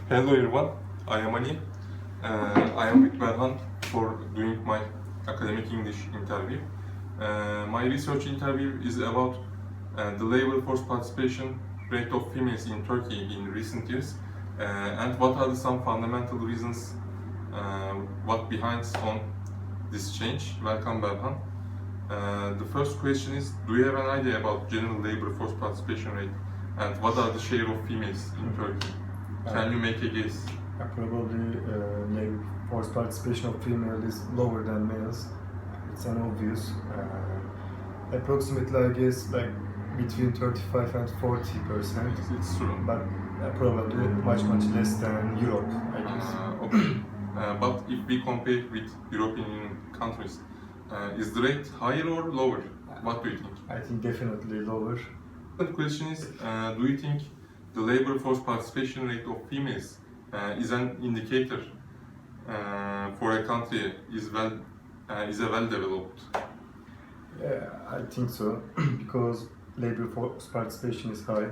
Hello everyone, I am Ali. I am with Berhan for doing my academic English interview. My research interview is about the labor force participation rate of females in Turkey in recent years and what are some fundamental reasons what behinds on this change. Welcome Berhan. The first question is, do you have an idea about general labor force participation rate and what are the share of females in Turkey? Can you make a guess? Probably labor force participation of female is lower than males. It's an obvious. Approximately, I guess, like between 35 and 40%. It's true. But probably much less than Europe, I guess. Okay. But if we compare with European countries, is the rate higher or lower? What do you think? I think definitely lower. The question is, do you think the labor force participation rate of females is an indicator for a country is a well-developed? Yeah, I think so, because labor force participation is high,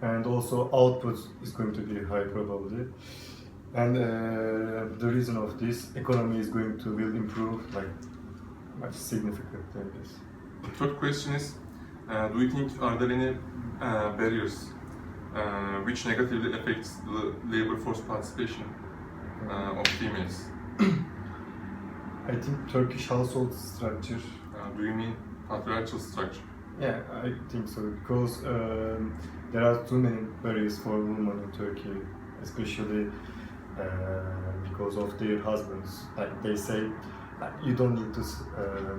and also output is going to be high probably. And the reason of this, economy is going to will improve like much significantly, I guess. The third question is, do you think are there any barriers which negatively affects the labor force participation of females? I think Turkish household structure. Do you mean patriarchal structure? Yeah, I think so, because there are too many barriers for women in Turkey, especially because of their husbands. Like they say, like, you don't need to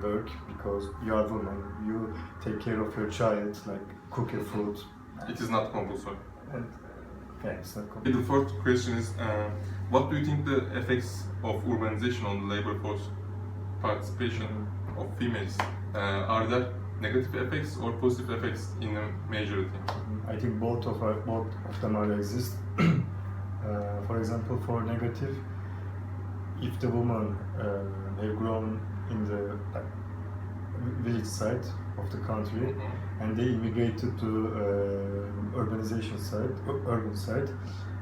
work because you are woman. You take care of your child, like cook your food. It is not compulsory. And yeah, it's not The fourth question is, what do you think the effects of urbanization on the labor force participation of females? Are there negative effects or positive effects in the majority? I think both of them are exist. For example, for negative, if the woman have grown in the village side of the country and they immigrated to urban side,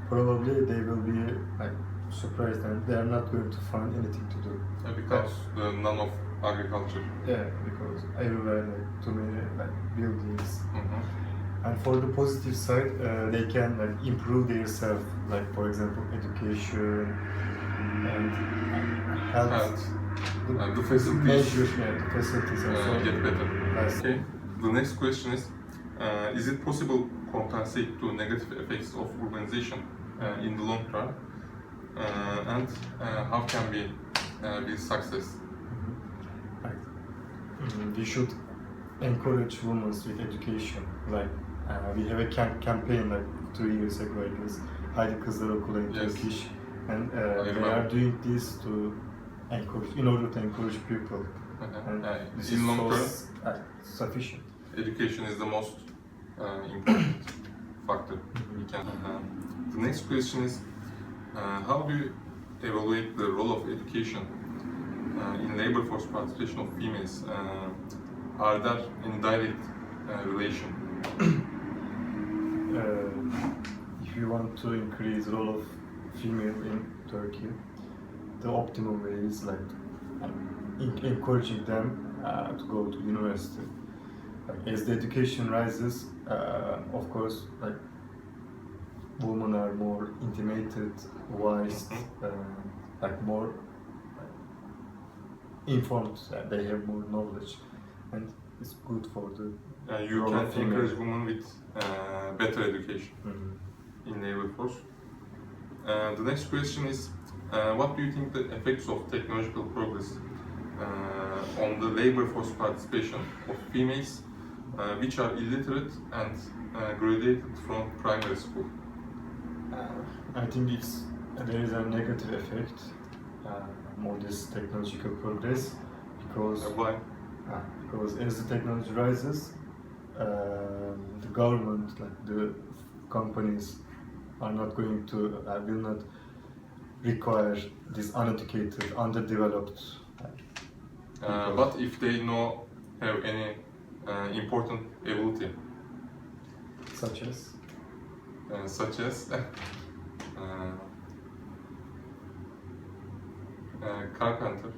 probably they will be like surprised and they are not going to find anything to do. Because the none of agriculture. Yeah, because everywhere like too many like buildings. And for the positive side, they can like improve their self, like for example education and health. The facilities Measures, yeah, the facilities also get better. nice. Okay. The next question is it possible to compensate to negative effects of urbanization in the long run? And how can we be success? We should encourage women with education. Like we have a campaign like 2 years ago, I guess. Haydi Kızlar Okula in Yes. Turkish, and they are doing this to encourage, in order to encourage people. And this in is long term, sufficient. education is the most important factor we can. The next question is, how do you evaluate the role of education in labor force participation of females? Are there any direct relation? If you want to increase role of female in Turkey, the optimum way is like encouraging them to go to university. Like, as the education rises, of course, like women are more intimated, wise, like more informed. They have more knowledge, and it's good for the. You role can of female. encourage women with better education in labor force. The next question is, what do you think the effects of technological progress on the labor force participation of females which are illiterate and graduated from primary school? I think there is a negative effect on this technological progress because Why? because as the technology rises, the government, like the companies, are not going to will not require this uneducated, underdeveloped. But if they have any important ability, Such as? such as Carpenter.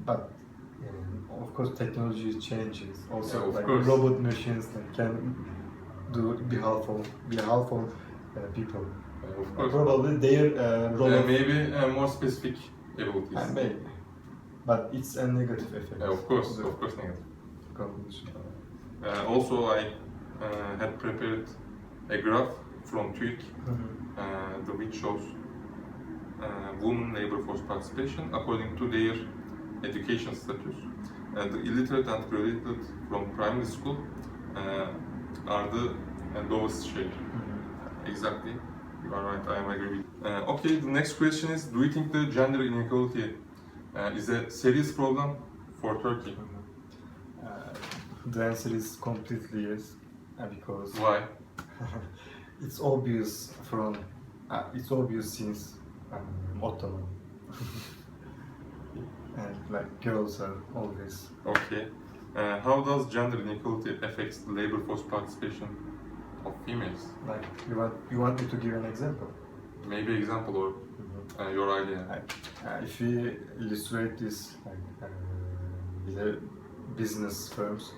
But of course, technology changes. Also, Yeah, of like course. robot machines that can do behalf of people. Of course. Probably their role. Maybe more specific abilities. Maybe, but it's a negative effect. Of course, negative. Conclusion. Also, I had prepared a graph from TÜİK, which shows women labor force participation according to their education status. The illiterate and graduated from primary school are the lowest share. Exactly, you are right, I am agree with you. Okay, the next question is, do you think the gender inequality is a serious problem for Turkey? The answer is completely yes, because Why? it's obvious since Ottoman. And like girls are always. Okay. How does gender inequality affect the labor force participation of females? Like you want me to give an example? Maybe example or your idea. If we illustrate this with the business firms,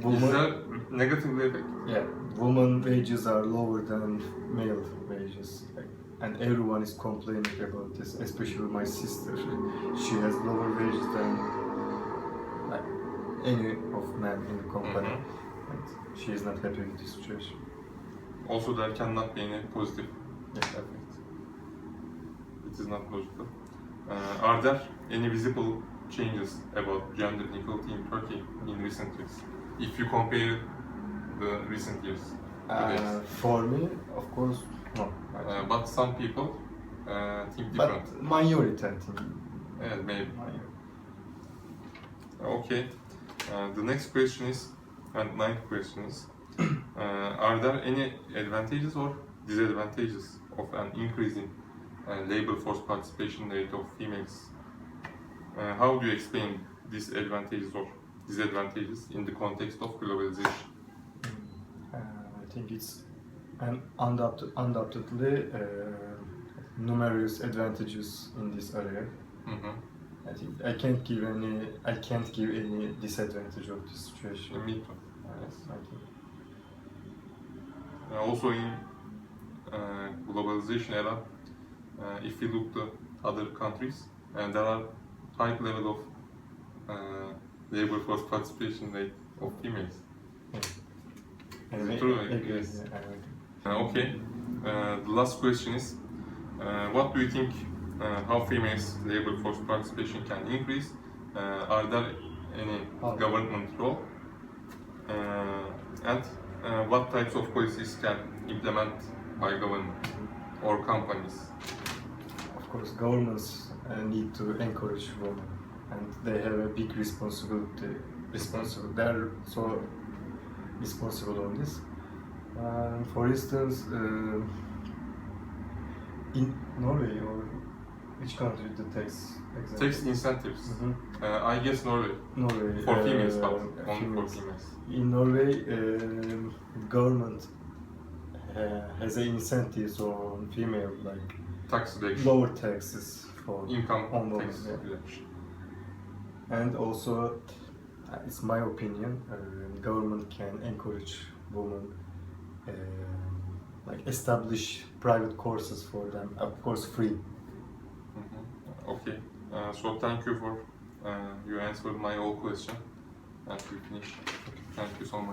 Is that negatively affect? yeah, women wages are lower than male wages, and everyone is complaining about this. Especially my sister, she has lower wages than like any of men in the company, and she is not happy with this situation. Also, there cannot be any positive Yeah. effect. It is not logical. Are there any visible changes about gender inequality in Turkey in recent years? If you compare the recent years to this. For me, of course, no. But some people think different. But minority, I think. Yeah, maybe. Minority. Okay. The next question is, and ninth question is, are there any advantages or disadvantages of an increasing labor force participation rate of females? How do you explain these advantages or disadvantages in the context of globalization? I think it's undoubtedly numerous advantages in this area. I think I can't give any disadvantage of this situation. Me too. Yes, I think. Also in globalization era, if you look to other countries, and there are high level of labor force participation rate of females. Is it true? Yes. Okay. The last question is, what do you think? How females labor force participation can increase? Are there any government role? And what types of policies can implement by government or companies? Of course, governments need to encourage women, and they have a big responsibility. They're so responsible on this. For instance, in Norway or which country the tax example? Tax incentives. I guess Norway. Norway. For females, but only for females. In Norway, government has an incentives on female, like Tax reduction. lower taxes for Income on women. tax Yeah. reduction. And also, it's my opinion, government can encourage women, like establish private courses for them, of course free. Okay. So thank you for you answered my all question and we finished. Thank you so much.